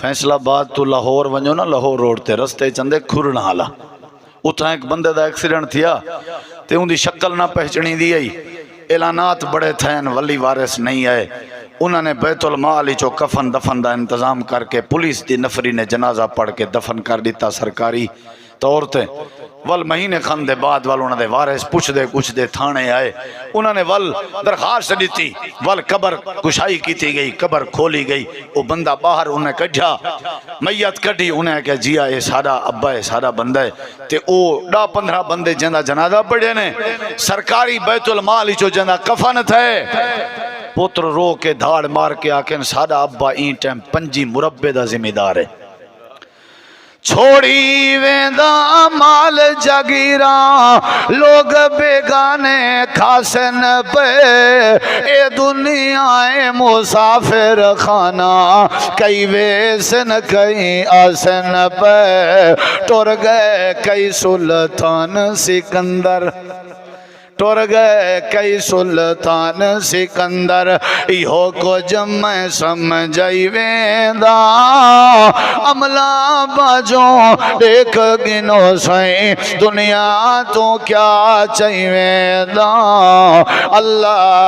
فیصلہ آباد تو لاہور ونجو نا، لاہور روڈ تے رستے چندے کھرنا حالا اتھا ایک بندے دا ایکسیڈنٹ تھیا تے ان دی شکل نہ پہچنی دی آئی، اعلانات بڑے تھین ولی وارث نہیں آئے، انہوں نے بیت المال چو کفن دفن دا انتظام کر کے پولیس دی نفری نے جنازہ پڑھ کے دفن کر دیتا سرکاری طور تے ول مہینے کھن دے بعد ول انہوں نے وارث پوچھ دے کچھ دے تھانے آئے، انہوں نے ول درخواست دیتی، ول قبر کشائی کی تھی گئی، قبر کھولی گئی، وہ بندہ باہر انہیں کٹھا میت کٹھی، انہیں کہ جیا یہ سارا ابا ہے سارا بندہ ہے تے او 10-15 بندے جندہ جنازہ پڑھے نے سرکاری بیت المال چو جندہ کفن تھے، پتر رو کے دھاڑ مار کے آکن سادہ ابا این ٹائم 5 مربع دا ذمہ دار ہے، چھوڑی ویندہ مال جگیران لوگ بیگانے کھاسن پہ، اے دنیا مسافر خانہ کئی ویسن کئی آسن پہ، ٹر گئے کئی سلطان سکندر، ٹر گئے کئی سلطان سکندر، ایہو کو جمع سمجھائی ویندہ عملہ باجوں دیکھ گنو سائیں دنیا تو کیا چاہی ویندہ اللہ